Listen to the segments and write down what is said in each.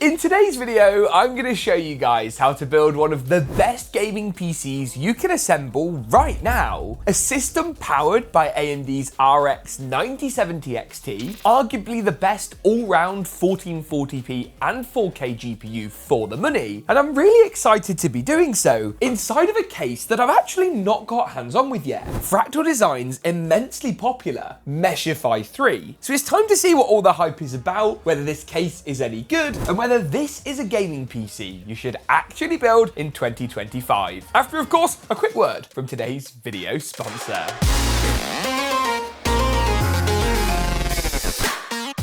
In today's video, I'm going to show you guys how to build one of the best gaming PCs you can assemble right now. A system powered by AMD's RX 9070 XT, arguably the best all-round 1440p and 4K GPU for the money. And I'm really excited to be doing so inside of a case that I've actually not got hands-on with yet. Fractal Design's immensely popular Meshify 3. So it's time to see what all the hype is about, whether this case is any good, and whether this is a gaming PC you should actually build in 2025. After, of course, a quick word from today's video sponsor.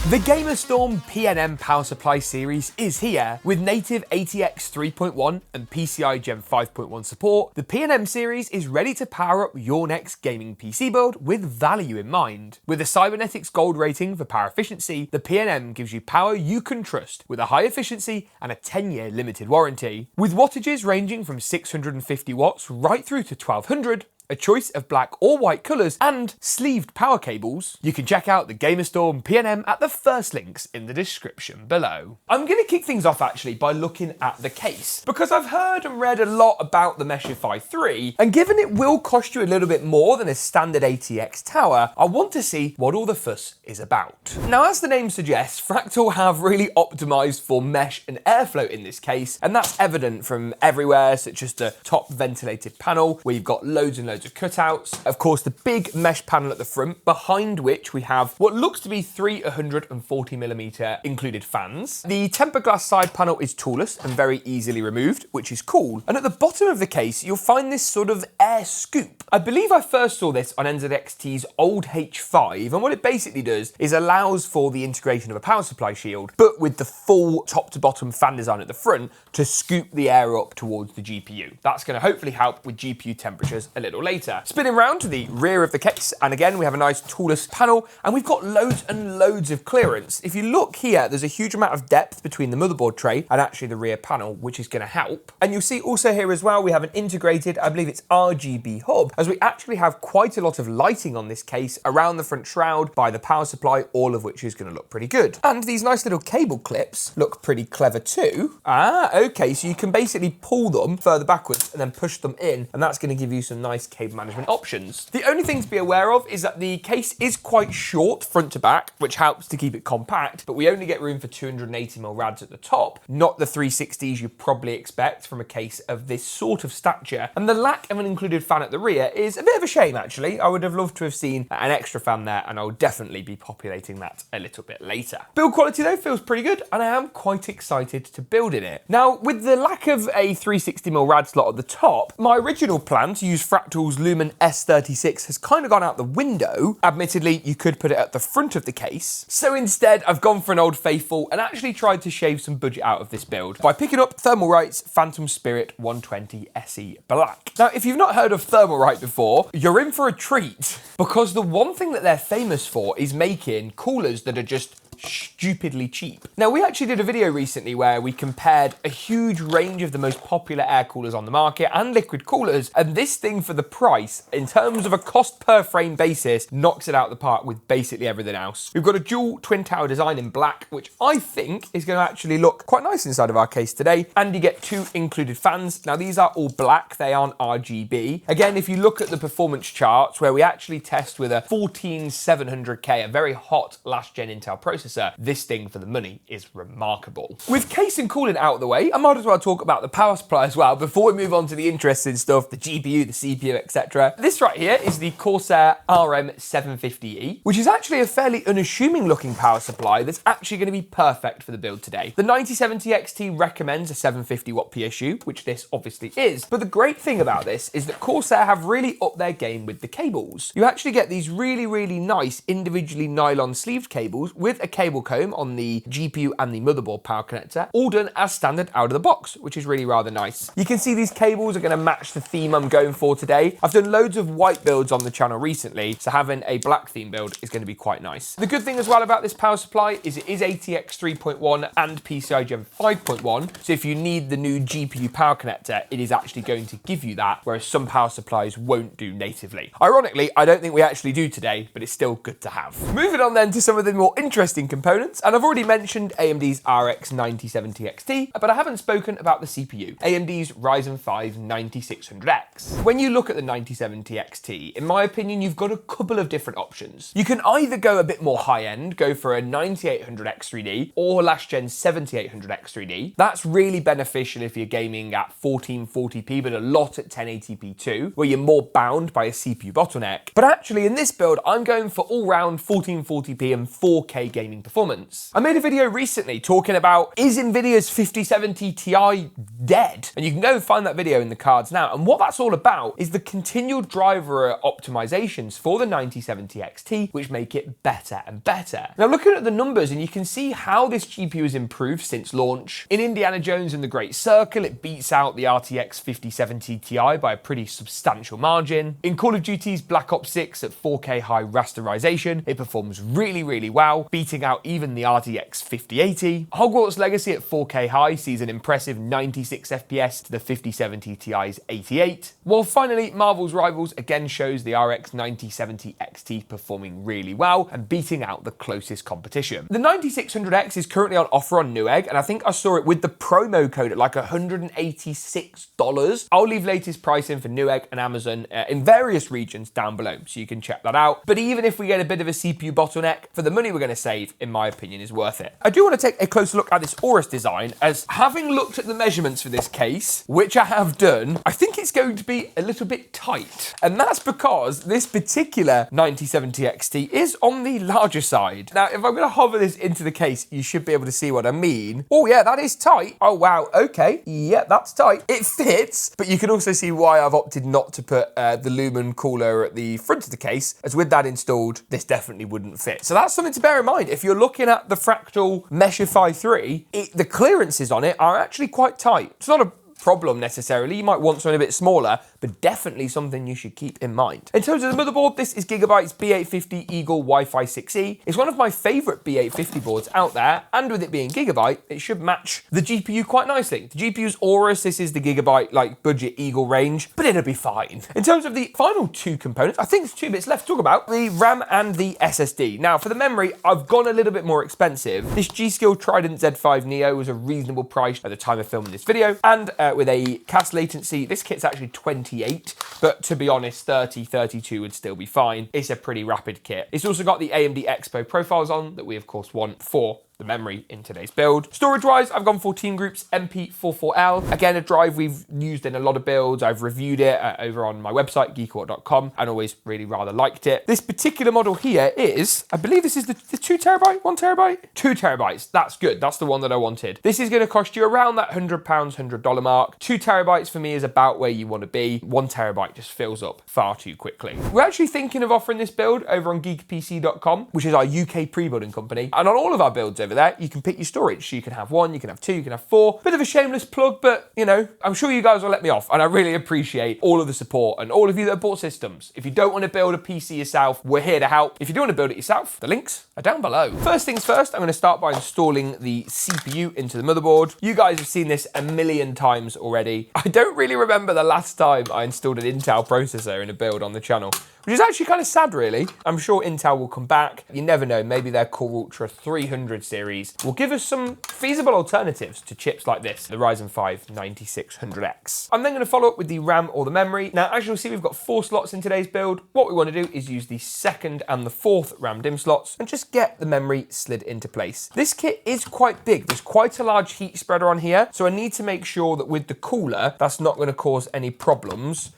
The GamerStorm PNM power supply series is here. With native ATX 3.1 and PCI Gen 5.1 support, the PNM series is ready to power up your next gaming PC build with value in mind. With a Cybernetics Gold rating for power efficiency, the PNM gives you power you can trust with a high efficiency and a 10-year limited warranty. With wattages ranging from 650 watts right through to 1200, a choice of black or white colours, and sleeved power cables, you can check out the GamerStorm PNM at the first links in the description below. I'm going to kick things off actually by looking at the case, because I've heard and read a lot about the Meshify 3, and given it will cost you a little bit more than a standard ATX tower, I want to see what all the fuss is about. Now, as the name suggests, Fractal have really optimised for mesh and airflow in this case, and that's evident from everywhere, such as the top ventilated panel, where you've got loads and loads of cutouts. Of course, the big mesh panel at the front, behind which we have what looks to be 3 140mm included fans. The tempered glass side panel is toolless and very easily removed, which is cool. And at the bottom of the case, you'll find this sort of air scoop. I believe I first saw this on NZXT's old H5, and what it basically does is allows for the integration of a power supply shield, but with the full top to bottom fan design at the front to scoop the air up towards the GPU. That's going to hopefully help with GPU temperatures a little later. Spinning round to the rear of the case, and again we have a nice toolless panel, and we've got loads and loads of clearance. If you look here, there's a huge amount of depth between the motherboard tray and actually the rear panel, which is going to help. And you'll see also here as well, we have an integrated, I believe it's RGB hub, as we actually have quite a lot of lighting on this case around the front shroud by the power supply, all of which is going to look pretty good. And these nice little cable clips look pretty clever too. Okay, so you can basically pull them further backwards and then push them in, and that's going to give you some nice cable management options. The only thing to be aware of is that the case is quite short front to back, which helps to keep it compact, but we only get room for 280mm rads at the top, not the 360s you probably expect from a case of this sort of stature. And the lack of an included fan at the rear is a bit of a shame actually. I would have loved to have seen an extra fan there, and I'll definitely be populating that a little bit later. Build quality though feels pretty good, and I am quite excited to build in it. Now, with the lack of a 360mm rad slot at the top, my original plan to use Fractal's Lumen S36 has kind of gone out the window. Admittedly, you could put it at the front of the case. So instead, I've gone for an old faithful and actually tried to shave some budget out of this build by picking up Thermalright's Phantom Spirit 120 SE Black. Now, if you've not heard of Thermalright before, you're in for a treat, because the one thing that they're famous for is making coolers that are just stupidly cheap. Now, we actually did a video recently where we compared a huge range of the most popular air coolers on the market and liquid coolers, and this thing for the price, in terms of a cost per frame basis, knocks it out the park with basically everything else. We've got a dual twin tower design in black, which I think is going to actually look quite nice inside of our case today, and you get 2 included fans. Now, these are all black, they aren't RGB. Again, if you look at the performance charts where we actually test with a 14700K, a very hot last gen Intel processor, this thing for the money is remarkable. With case and cooling out of the way, I might as well talk about the power supply as well before we move on to the interesting stuff, the GPU, the CPU, etc. This right here is the Corsair RM750e, which is actually a fairly unassuming looking power supply that's actually going to be perfect for the build today. The 9070 XT recommends a 750 watt PSU, which this obviously is, but the great thing about this is that Corsair have really upped their game with the cables. You actually get these really nice individually nylon sleeved cables with a cable comb on the GPU and the motherboard power connector, all done as standard out of the box, which is really rather nice. You can see these cables are going to match the theme I'm going for today. I've done loads of white builds on the channel recently, so having a black theme build is going to be quite nice. The good thing as well about this power supply is it is ATX 3.1 and PCI Gen 5.1, so if you need the new GPU power connector, it is actually going to give you that, whereas some power supplies won't do natively. Ironically, I don't think we actually do today, but it's still good to have. Moving on then to some of the more interesting main components, and I've already mentioned AMD's RX 9070 XT, but I haven't spoken about the CPU, AMD's Ryzen 5 9600X. When you look at the 9070 XT, in my opinion, you've got a couple of different options. You can either go a bit more high-end, go for a 9800X 3D or last gen 7800X 3D. That's really beneficial if you're gaming at 1440p, but a lot at 1080p too, where you're more bound by a CPU bottleneck. But actually in this build, I'm going for all-round 1440p and 4K gaming performance. I made a video recently talking about, is Nvidia's 5070 Ti dead? And you can go and find that video in the cards now. And what that's all about is the continual driver optimizations for the 9070 XT, which make it better and better. Now looking at the numbers, and you can see how this GPU has improved since launch. In Indiana Jones and the Great Circle, it beats out the RTX 5070 Ti by a pretty substantial margin. In Call of Duty's Black Ops 6 at 4K high rasterization, it performs really, really well, beating out even the RTX 5080. Hogwarts Legacy at 4K high sees an impressive 96 FPS to the 5070 Ti's 88. While finally, Marvel's Rivals again shows the RX 9070 XT performing really well and beating out the closest competition. The 9600X is currently on offer on Newegg, and I think I saw it with the promo code at like $186. I'll leave latest pricing for Newegg and Amazon in various regions down below, so you can check that out. But even if we get a bit of a CPU bottleneck, for the money we're going to save, in my opinion, is worth it. I do want to take a closer look at this Aorus design, as having looked at the measurements for this case, which I have done, I think it's going to be a little bit tight. And that's because this particular 9070 XT is on the larger side. Now, if I'm going to hover this into the case, you should be able to see what I mean. Oh yeah, that is tight. Oh wow, okay. Yeah, that's tight. It fits, but you can also see why I've opted not to put the Lumen cooler at the front of the case, as with that installed, this definitely wouldn't fit. So that's something to bear in mind. If you're looking at the Fractal Meshify 3, the clearances on it are actually quite tight. It's not a problem necessarily. You might want something a bit smaller, but definitely something you should keep in mind. In terms of the motherboard, this is Gigabyte's B850 Eagle Wi-Fi 6E. It's one of my favorite B850 boards out there, and with it being Gigabyte, it should match the GPU quite nicely. The GPU's Aorus, this is the Gigabyte like budget Eagle range, but it'll be fine. In terms of the final two components, I think there's 2 bits left to talk about, the RAM and the SSD. Now for the memory, I've gone a little bit more expensive. This G.SKILL Trident Z5 Neo was a reasonable price at the time of filming this video, and with a cast latency, this kit's actually 28, but to be honest, 30, 32 would still be fine. It's a pretty rapid kit. It's also got the AMD Expo profiles on that we of course want for the memory in today's build. Storage-wise, I've gone for Teamgroup's MP44L. Again, a drive we've used in a lot of builds. I've reviewed it over on my website, GeekaWhat.com, and always really rather liked it. This particular model here is, I believe this is the 2 terabyte, 1 terabyte? 2 terabytes, that's good. That's the one that I wanted. This is gonna cost you around that £100, $100 mark. 2 terabytes for me is about where you wanna be. 1 terabyte just fills up far too quickly. We're actually thinking of offering this build over on geekpc.com, which is our UK pre-building company. And on all of our builds over there, you can pick your storage. So you can have 1, you can have 2, you can have 4. Bit of a shameless plug, but you know, I'm sure you guys will let me off, and I really appreciate all of the support and all of you that have bought systems. If you don't want to build a PC yourself, we're here to help. If you do want to build it yourself, the links are down below. First things first, I'm going to start by installing the CPU into the motherboard. You guys have seen this a million times already. I don't really remember the last time I installed an Intel processor in a build on the channel, which is actually kind of sad, really. I'm sure Intel will come back. You never know, maybe their Core Ultra 300 series will give us some feasible alternatives to chips like this, the Ryzen 5 9600X. I'm then going to follow up with the RAM or the memory. Now, as you'll see, we've got 4 slots in today's build. What we want to do is use the 2nd and the 4th RAM DIMM slots and just get the memory slid into place. This kit is quite big. There's quite a large heat spreader on here, so I need to make sure that with the cooler, that's not going to cause any problems.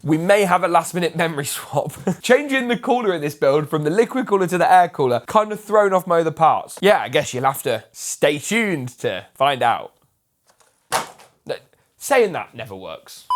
We may have a last minute memory swap. Changing the cooler in this build from the liquid cooler to the air cooler kind of thrown off my other parts. Yeah, I guess you'll have to stay tuned to find out. Saying that never works.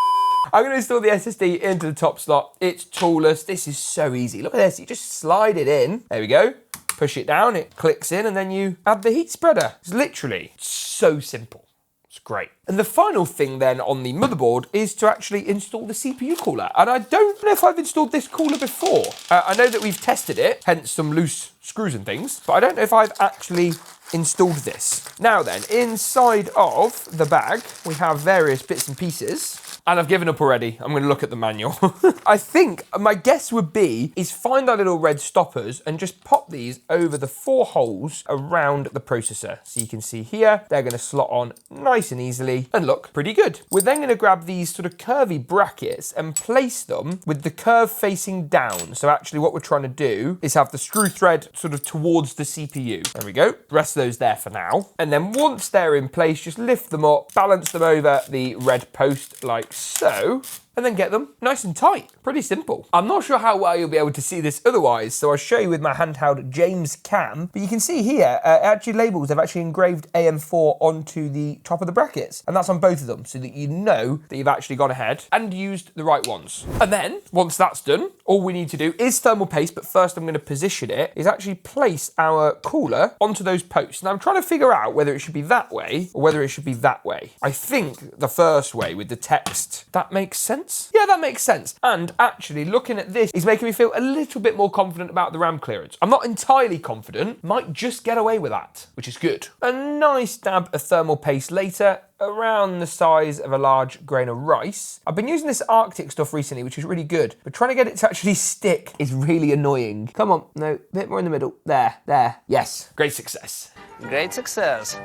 I'm going to install the SSD into the top slot. It's toolless. This is so easy. Look at this. You just slide it in. There we go. Push it down. It clicks in and then you add the heat spreader. It's literally so simple. It's great. And the final thing then on the motherboard is to actually install the CPU cooler. And I don't know if I've installed this cooler before. I know that we've tested it, hence some loose screws and things, but I don't know if I've actually installed this. Now then, inside of the bag, we have various bits and pieces. And I've given up already. I'm going to look at the manual. I think my guess would be is find our little red stoppers and just pop these over the 4 holes around the processor. So you can see here, they're going to slot on nice and easily and look pretty good. We're then going to grab these sort of curvy brackets and place them with the curve facing down. So actually what we're trying to do is have the screw thread sort of towards the CPU. There we go. The rest of those there for now. And then once they're in place, just lift them up, balance them over the red post like so, and then get them nice and tight. Pretty simple. I'm not sure how well you'll be able to see this otherwise, so I'll show you with my handheld James Cam, but you can see here, it actually labels, they've actually engraved AM4 onto the top of the brackets, and that's on both of them, so that you know that you've actually gone ahead and used the right ones. And then, once that's done, all we need to do is thermal paste, but first I'm going to position it, is actually place our cooler onto those posts. Now I'm trying to figure out whether it should be that way, or whether it should be that way. I think the first way with the text, that makes sense. Yeah, that makes sense. And actually, looking at this is making me feel a little bit more confident about the RAM clearance. I'm not entirely confident, might just get away with that, which is good. A nice dab of thermal paste later, around the size of a large grain of rice. I've been using this Arctic stuff recently, which is really good, but trying to get it to actually stick is really annoying. Come on, no, a bit more in the middle. There, yes. Great success. Great success.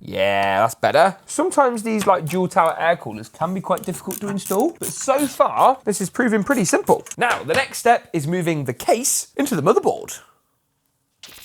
Yeah, that's better. Sometimes these like dual tower air coolers can be quite difficult to install, but so far, this is proving pretty simple. Now, the next step is moving the case into the motherboard.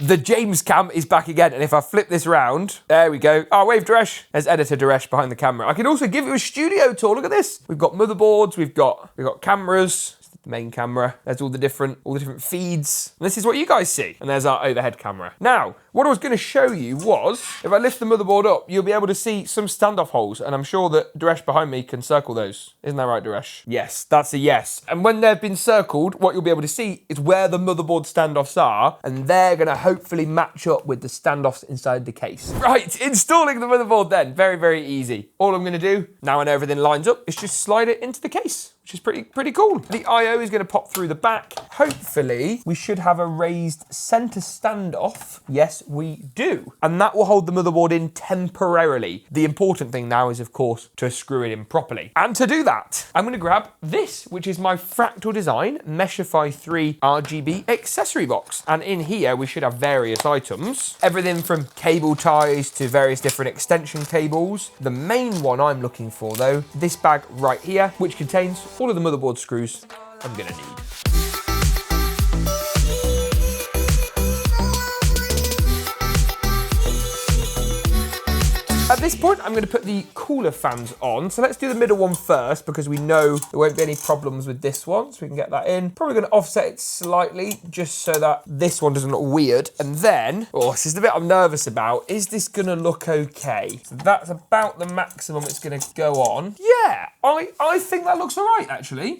The James Cam is back again, and if I flip this around, there we go. Oh, wave Daresh. There's editor Daresh behind the camera. I can also give you a studio tour. Look at this. We've got motherboards, we've got cameras. The main camera. There's all the different feeds. And this is what you guys see. And there's our overhead camera. Now, what I was going to show you was, if I lift the motherboard up, you'll be able to see some standoff holes. And I'm sure that Daresh behind me can circle those. Isn't that right, Daresh? Yes, that's a yes. And when they've been circled, what you'll be able to see is where the motherboard standoffs are. And they're going to hopefully match up with the standoffs inside the case. Right, installing the motherboard then. Very, very easy. All I'm going to do, now I know everything lines up, is just slide it into the case, which is pretty cool. The I/O is going to pop through the back. Hopefully, we should have a raised center standoff. Yes, we do. And that will hold the motherboard in temporarily. The important thing now is, of course, to screw it in properly. And to do that, I'm going to grab this, which is my Fractal Design Meshify 3 RGB accessory box. And in here, we should have various items. Everything from cable ties to various different extension cables. The main one I'm looking for, though, this bag right here, which contains all of the motherboard screws I'm going to need. At this point, I'm going to put the cooler fans on. So let's do the middle one first, because we know there won't be any problems with this one. So we can get that in. Probably going to offset it slightly, just so that this one doesn't look weird. And then, oh, this is the bit I'm nervous about. Is this going to look okay? So that's about the maximum it's going to go on. Yeah, I think that looks all right, actually.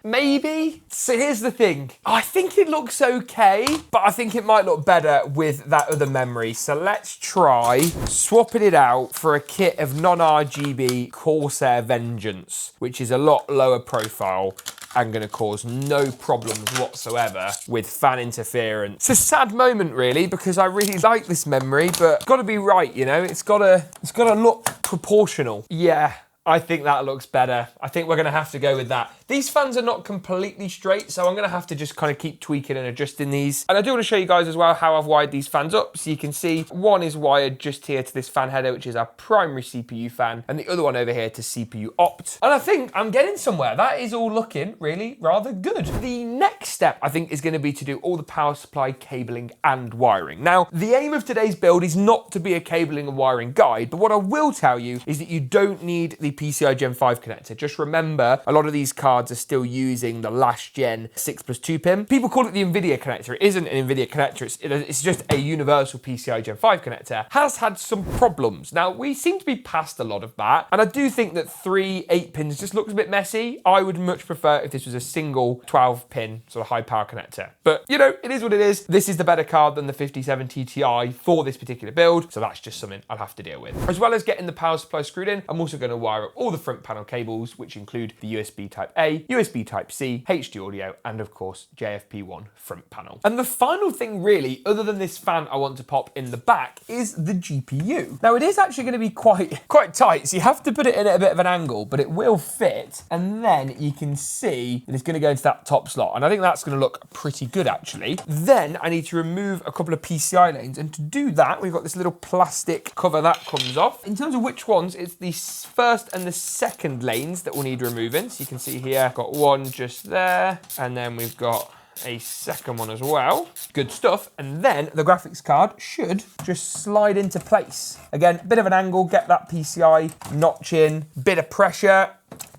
Maybe. So here's the thing. I think it looks okay, but I think it might look better with that other memory. So let's try swapping it out for a kit of non-RGB Corsair Vengeance, which is a lot lower profile and going to cause no problems whatsoever with fan interference. It's a sad moment, really, because I really like this memory, but got to be right, you know. It's got to look proportional. Yeah. I think that looks better. I think we're going to have to go with that. These fans are not completely straight, so I'm going to have to just kind of keep tweaking and adjusting these. And I do want to show you guys as well how I've wired these fans up. So you can see one is wired just here to this fan header, which is our primary CPU fan, and the other one over here to CPU opt. And I think I'm getting somewhere. That is all looking really rather good. The next step, I think, is going to be to do all the power supply cabling and wiring. Now, the aim of today's build is not to be a cabling and wiring guide, but what I will tell you is that you don't need the PCI Gen 5 connector. Just remember, a lot of these cards are still using the last gen 6+2 pin. People call it the NVIDIA connector. It isn't an NVIDIA connector. It's just a universal PCI Gen 5 connector. Has had some problems. Now, we seem to be past a lot of that, and I do think that 3 8-pins just looks a bit messy. I would much prefer if this was a single 12-pin sort of high power connector. But, you know, it is what it is. This is the better card than the 57 Ti for this particular build, so that's just something I'll have to deal with. As well as getting the power supply screwed in, I'm also going to wire up all the front panel cables, which include the USB Type A VGA, USB Type-C, HD audio, and of course JFP1 front panel. And the final thing really, other than this fan I want to pop in the back, is the GPU. Now it is actually going to be quite tight, so you have to put it in at a bit of an angle, but it will fit. And then you can see that it's going to go into that top slot. And I think that's going to look pretty good actually. Then I need to remove a couple of PCI lanes. And to do that, we've got this little plastic cover that comes off. In terms of which ones, it's the first and the second lanes that we'll need removing. So you can see here, I've got one just there, and then we've got a second one as well. Good stuff. And then the graphics card should just slide into place. Again, bit of an angle, get that PCI notch in, bit of pressure.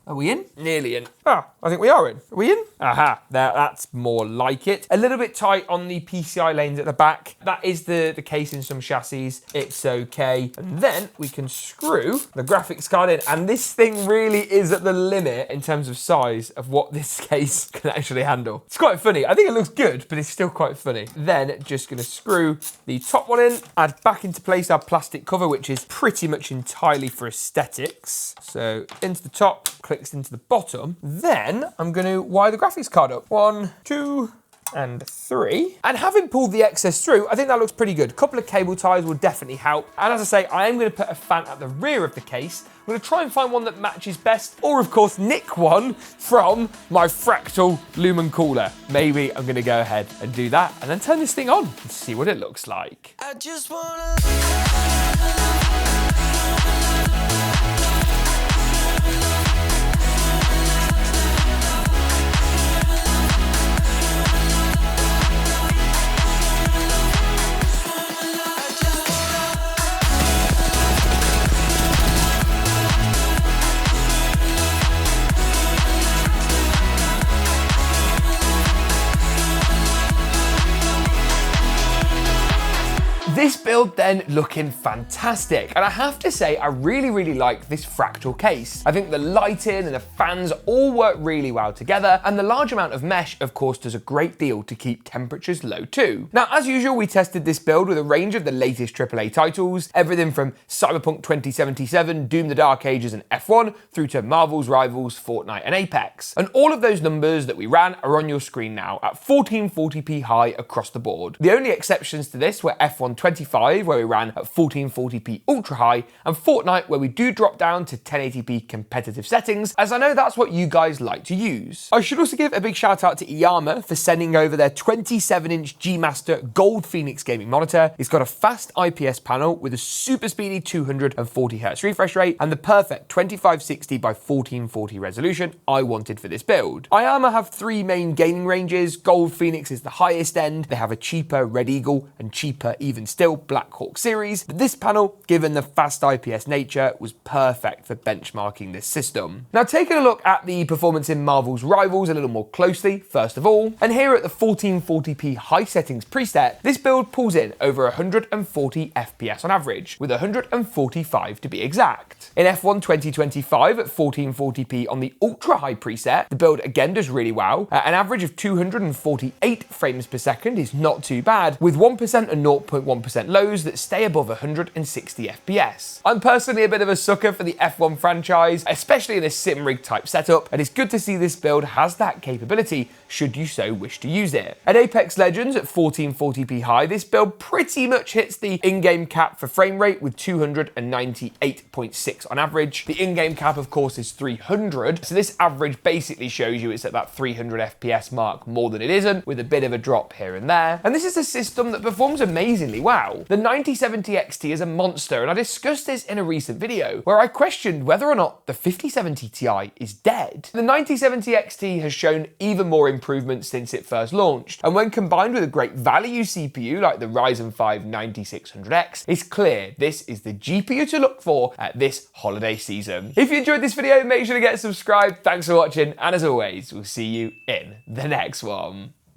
Are we in? Nearly in. Ah, I think we are in. Are we in? Aha, that's more like it. A little bit tight on the PCI lanes at the back. That is the case in some chassis. It's okay. And then we can screw the graphics card in. And this thing really is at the limit in terms of size of what this case can actually handle. It's quite funny. I think it looks good, but it's still quite funny. Then just gonna screw the top one in, add back into place our plastic cover, which is pretty much entirely for aesthetics. So into the top, clicks into the bottom. Then I'm going to wire the graphics card up. 1, 2, and 3. And having pulled the excess through, I think that looks pretty good. A couple of cable ties will definitely help. And as I say, I am going to put a fan at the rear of the case. I'm going to try and find one that matches best, or of course nick one from my Fractal Lumen cooler. Maybe I'm going to go ahead and do that and then turn this thing on and see what it looks like. I just wanna This build then looking fantastic. And I have to say, I really like this Fractal case. I think the lighting and the fans all work really well together. And the large amount of mesh, of course, does a great deal to keep temperatures low too. Now, as usual, we tested this build with a range of the latest AAA titles, everything from Cyberpunk 2077, Doom the Dark Ages and F1, through to Marvel's Rivals, Fortnite and Apex. And all of those numbers that we ran are on your screen now at 1440p high across the board. The only exceptions to this were F1 25, where we ran at 1440p ultra high, and Fortnite, where we do drop down to 1080p competitive settings, as I know that's what you guys like to use. I should also give a big shout out to Iyama for sending over their 27-inch G-Master Gold Phoenix gaming monitor. It's got a fast IPS panel with a super speedy 240Hz refresh rate and the perfect 2560 by 1440 resolution I wanted for this build. Iyama have 3 main gaming ranges. Gold Phoenix is the highest end. They have a cheaper Red Eagle and cheaper even still Black Hawk series, but this panel, given the fast IPS nature, was perfect for benchmarking this system. Now, taking a look at the performance in Marvel's Rivals a little more closely, first of all, and here at the 1440p high settings preset, this build pulls in over 140 FPS on average, with 145 to be exact. In F1 2025 at 1440p on the ultra high preset, the build again does really well. An average of 248 frames per second is not too bad, with 1% and 0.1% lows that stay above 160 FPS. I'm personally a bit of a sucker for the F1 franchise, especially in a sim rig type setup, and it's good to see this build has that capability should you so wish to use it. At Apex Legends at 1440p high, this build pretty much hits the in-game cap for frame rate with 298.6 on average. The in-game cap, of course, is 300, so this average basically shows you it's at that 300 FPS mark more than it isn't, with a bit of a drop here and there. And this is a system that performs amazingly well. The 9070 XT is a monster, and I discussed this in a recent video where I questioned whether or not the 5070 Ti is dead. The 9070 XT has shown even more improvements since it first launched, and when combined with a great value CPU like the Ryzen 5 9600X, it's clear this is the GPU to look for at this holiday season. If you enjoyed this video, make sure to get subscribed. Thanks for watching, and as always, we'll see you in the next one.